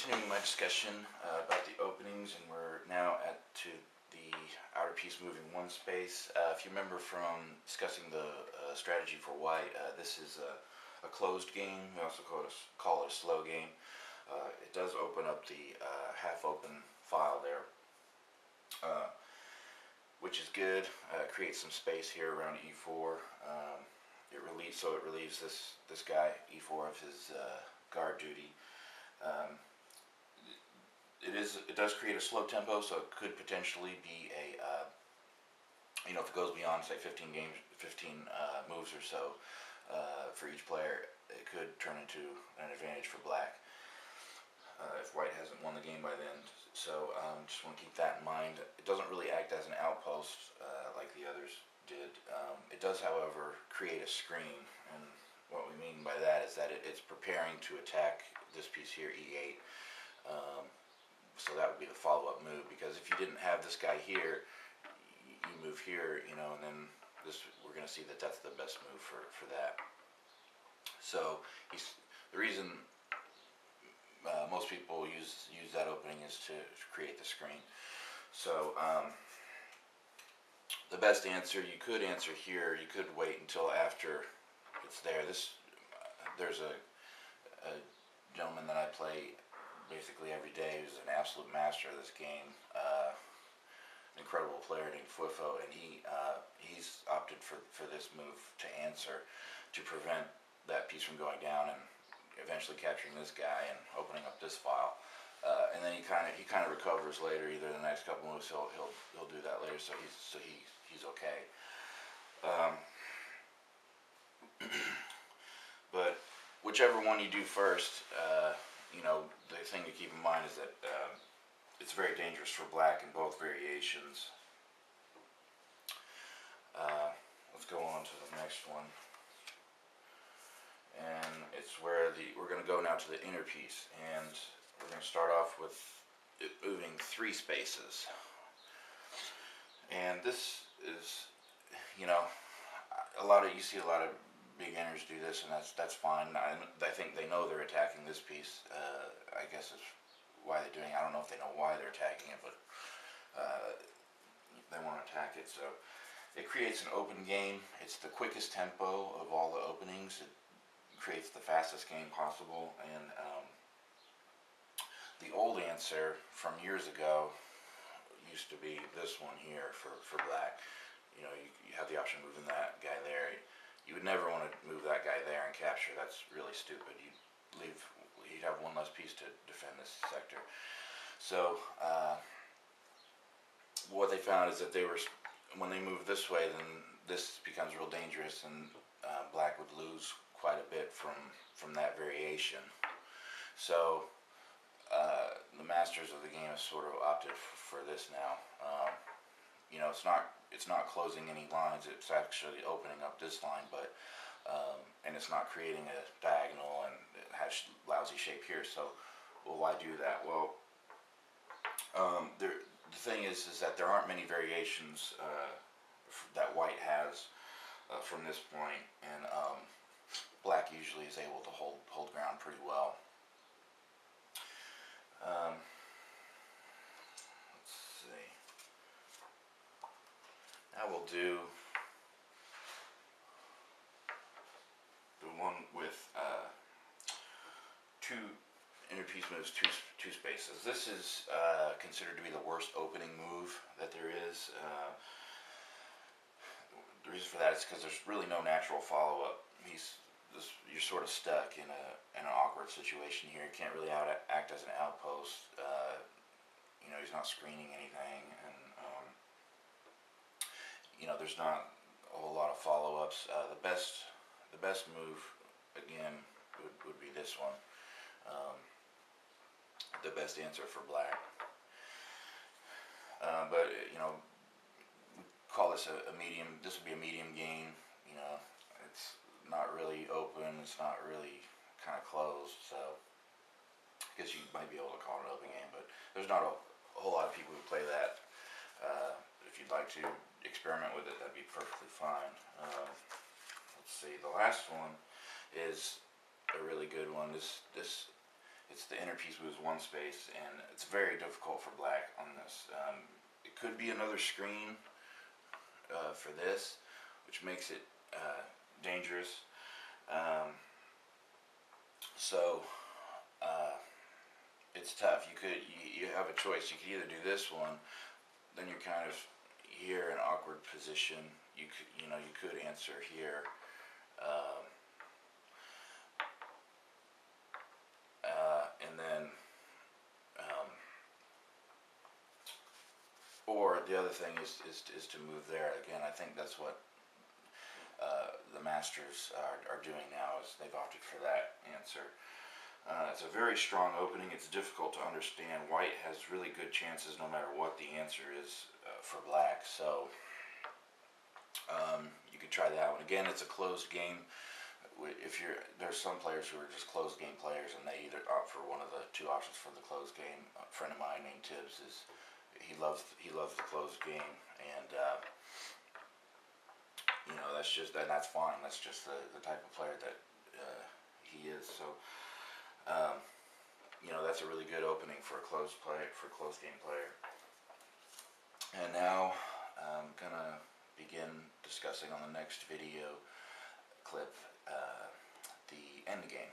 continuing my discussion about the openings, and we're now to the outer piece moving one space. If you remember from discussing the strategy for white, this is a closed game. We also call it a slow game. It does open up the half-open file there, which is good. Creates some space here around e4. It relieves this guy e4 of his guard duty. It does create a slow tempo, so it could potentially be a if it goes beyond say 15 moves or so for each player, it could turn into an advantage for black if white hasn't won the game by then. So just want to keep that in mind. It doesn't really act as an outpost like the others did. It does, however, create a screen, and what we mean by that is that it's preparing to attack this piece here, e8. So that would be the follow-up move, because if you didn't have this guy here, you move here, and then we're going to see that that's the best move for that. So the reason most people use that opening is to create the screen. So the best answer, you could answer here. You could wait until after it's there. There's a gentleman that I play basically every day who's an absolute master of this game, an incredible player named Fuifo, and he's opted for this move to answer, to prevent that piece from going down and eventually capturing this guy and opening up this file. And then he kind of recovers later. Either the next couple moves he'll do that later, so he's okay. But whichever one you do first, the thing to keep in mind is that it's very dangerous for black in both variations. Let's go on to the next one, and it's where we're going to go now to the inner piece, and we're going to start off with it moving 3 spaces. And this is, you see a lot of beginners do this, and that's fine. I think they know they're attacking this piece. I guess is why they're doing it. I don't know if they know why they're attacking it, but they want to attack it. So it creates an open game. It's the quickest tempo of all the openings. It creates the fastest game possible. And the old answer from years ago used to be this one here for black. You have the option of moving that guy there. You would never want to move that guy there and capture. That's really stupid. You'd have one less piece to defend this sector. So what they found is that when they move this way, then this becomes real dangerous, and black would lose quite a bit from that variation. So the masters of the game have sort of opted for this now. It's not closing any lines. It's actually opening up this line, but and it's not creating a diagonal, and it has lousy shape here. So, why do that? Well, the thing is that there aren't many variations that white has from this point, and black usually is able to hold ground pretty well. Let's see. Now we'll do the one with 2 inner piece moves, two spaces. This is considered to be the worst opening move that there is. The reason for that is because there's really no natural follow-up. You're sort of stuck in an awkward situation here. You can't really act as an outpost. He's not screening anything, and there's not a whole lot of follow-ups. The best move again would be this one. The best answer for black. But we call this a medium. This would be a medium game. It's not really open. It's not really kind of closed. So I guess you might be able to call it an open game, but there's not a whole lot of people who play that. If you'd like to experiment with it, that'd be perfectly fine. Let's see. The last one is a really good one. This It's the inner piece moves one space, and it's very difficult for black on this. It could be another screen for this, which makes it dangerous. So it's tough. You have a choice. You could either do this one, then you're kind of here in an awkward position. You could answer here. And then, or the other thing is to move there. Again, I think that's what the masters are doing now, is they've opted for that answer. It's a very strong opening. It's difficult to understand. White has really good chances no matter what the answer is for black. So you could try that one. Again, it's a closed game. There's some players who are just closed game players, and they either opt for one of the two options for the closed game. A friend of mine named Tibbs he loves the closed game, and that's fine. That's just the type of player that he is. So that's a really good opening for a closed game player. And now I'm gonna begin discussing on the next video clip the end game.